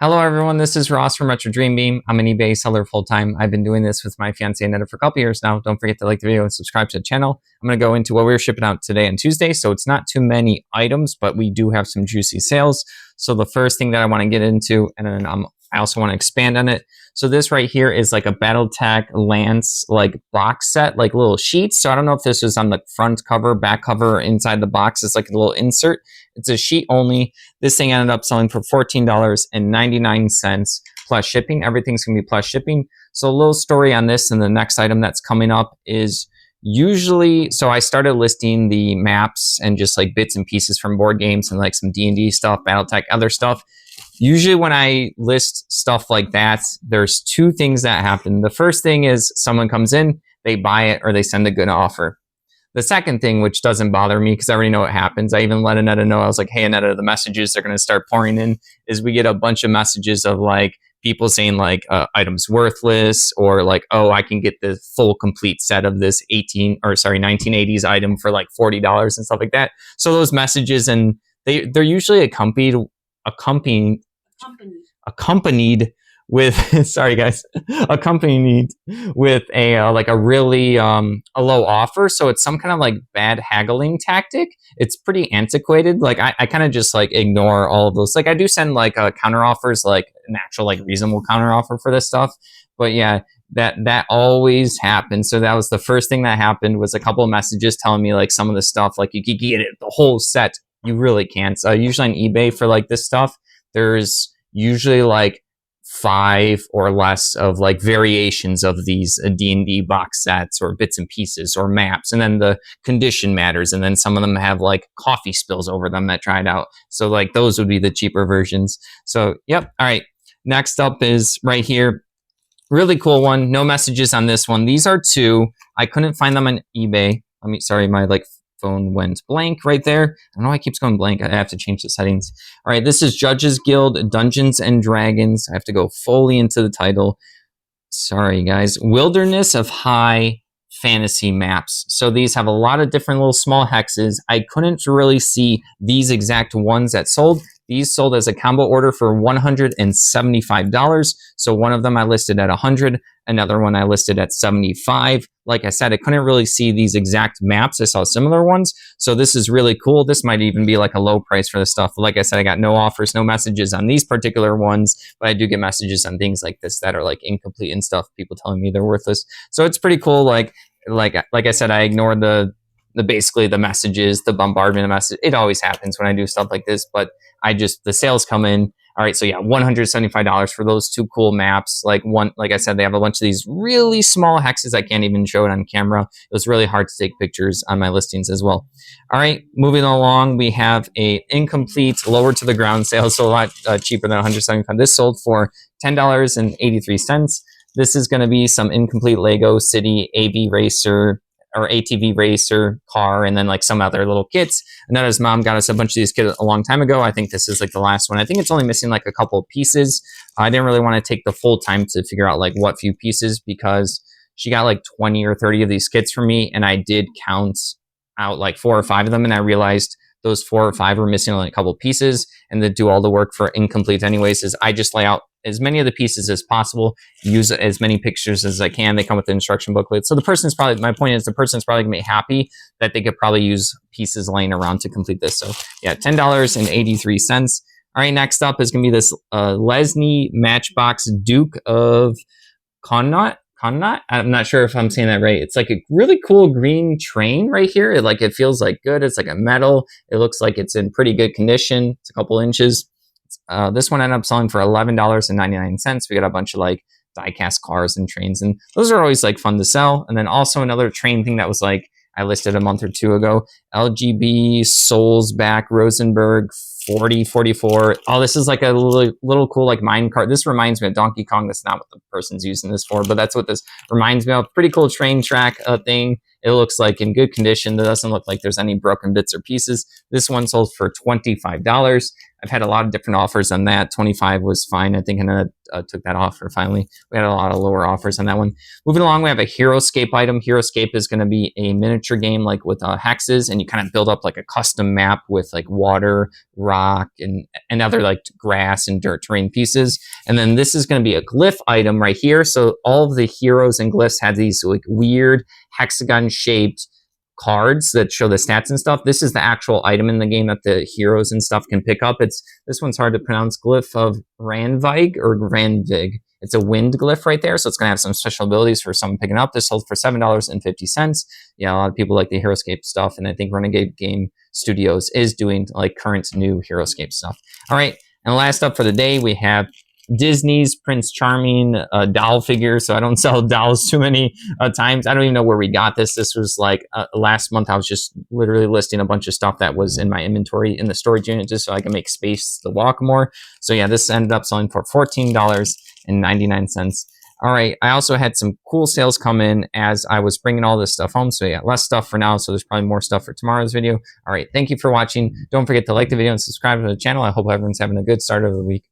Hello everyone, this is Ross from Retro Dream Beam. I'm an eBay seller full-time. I've been doing this with my fiance Annetta for a couple years now. Don't forget to like the video and subscribe to the channel. I'm going to go into what we're shipping out today on Tuesday, so it's not too many items, but we do have some juicy sales. So the first thing that I want to get into, and then I also want to expand on it. So this right here is like a BattleTech Lance like box set, like little sheets. So I don't know if this was on the front cover, back cover, or inside the box. It's like a little insert. It's a sheet only. This thing ended up selling for $14.99 plus shipping. Everything's going to be plus shipping. So a little story on this, and the next item that's coming up is usually, so I started listing the maps and just like bits and pieces from board games and like some D&D stuff, BattleTech, other stuff. Usually when I list stuff like that, there's two things that happen. The first thing is someone comes in, they buy it, or they send a good offer. The second thing, which doesn't bother me because I already know what happens, I even let Annetta know. I was like, hey, Annetta, the messages are going to start pouring in, is we get a bunch of messages of like people saying like items worthless, or like, oh, I can get the full complete set of this 1980s item for like $40 and stuff like that. So those messages, and they're usually accompanied with sorry guys, accompanied with a like a really a low offer. So it's some kind of like bad haggling tactic. It's pretty antiquated. Like I kind of just like ignore all of those. Like I do send like counter offers, like an actual like reasonable counter offer for this stuff. But yeah, that always happens. So that was the first thing that happened, was a couple of messages telling me like some of the stuff, like you could get it the whole set. You really can't. Usually on eBay for like this stuff, there's usually like 5 or less of like variations of these D&D box sets or bits and pieces or maps, and then the condition matters, and then some of them have like coffee spills over them that tried out. So like those would be the cheaper versions. So yep. All right, next up is right here, really cool one. No messages on this one. These are two. I couldn't find them on eBay. Sorry, my like phone went blank right there. I don't know why it keeps going blank. I have to change the settings. All right, this is Judges Guild Dungeons and Dragons. I have to go fully into the title. Sorry, guys. Wilderness of High Fantasy Maps. So these have a lot of different little small hexes. I couldn't really see these exact ones that sold. These sold as a combo order for $175. So one of them I listed at $100, another one I listed at $75. Like I said, I couldn't really see these exact maps. I saw similar ones. So this is really cool. This might even be like a low price for this stuff. But like I said, I got no offers, no messages on these particular ones, but I do get messages on things like this that are like incomplete and stuff. People telling me they're worthless. So it's pretty cool. Like I said, I ignored the basically the messages, the bombardment of messages. It always happens when I do stuff like this, but the sales come in. All right, so yeah, $175 for those two cool maps. Like I said, they have a bunch of these really small hexes. I can't even show it on camera. It was really hard to take pictures on my listings as well. All right, moving along, we have a incomplete lower to the ground sale, so a lot cheaper than $175. This sold for $10.83. This is going to be some incomplete Lego City AV Racer or ATV racer car, and then like some other little kits. Another's mom got us a bunch of these kits a long time ago. I think this is like the last one. I think it's only missing like a couple of pieces. I didn't really want to take the full time to figure out like what few pieces, because she got like 20 or 30 of these kits for me, and I did count out like 4 or 5 of them, and I realized those 4 or 5 were missing only a couple of pieces, and to do all the work for incomplete anyways is I just lay out as many of the pieces as possible, use as many pictures as I can. They come with the instruction booklet. So my point is the person's probably gonna be happy that they could probably use pieces laying around to complete this. So yeah, $10.83. All right, next up is gonna be this Lesney Matchbox Duke of Connaught. I'm not sure if I'm saying that right. It's like a really cool green train right here. It feels like good. It's like a metal. It looks like it's in pretty good condition. It's a couple inches. This one ended up selling for $11.99. We got a bunch of like diecast cars and trains, and those are always like fun to sell. And then also another train thing that was like I listed a month or two ago, LGB Soulsback Rosenberg 4044. Oh, this is like a little cool like mine cart. This reminds me of Donkey Kong. That's not what the person's using this for, but that's what this reminds me of. Pretty cool train track thing. It looks like in good condition. It doesn't look like there's any broken bits or pieces. This one sold for $25. I've had a lot of different offers on that. 25 was fine. I think I took that offer finally. We had a lot of lower offers on that one. Moving along, we have a Heroscape item. Heroscape is going to be a miniature game like with hexes, and you kind of build up like a custom map with like water, rock, and other like grass and dirt terrain pieces. And then this is going to be a glyph item right here. So all of the heroes and glyphs have these like weird hexagon shaped cards that show the stats and stuff. This is the actual item in the game that the heroes and stuff can pick up. This one's hard to pronounce. Glyph of Ranvig or Ranvig. It's a wind glyph right there, so it's going to have some special abilities for someone picking up. This sold for $7.50. Yeah, a lot of people like the Heroscape stuff, and I think Renegade Game Studios is doing like current new Heroscape stuff. All right, and last up for the day, we have Disney's Prince Charming doll figure. So I don't sell dolls too many times. I don't even know where we got this. This was like last month. I was just literally listing a bunch of stuff that was in my inventory in the storage unit just so I can make space to walk more. So yeah, this ended up selling for $14.99. All right, I also had some cool sales come in as I was bringing all this stuff home. So yeah, less stuff for now. So there's probably more stuff for tomorrow's video. All right, thank you for watching. Don't forget to like the video and subscribe to the channel. I hope everyone's having a good start of the week.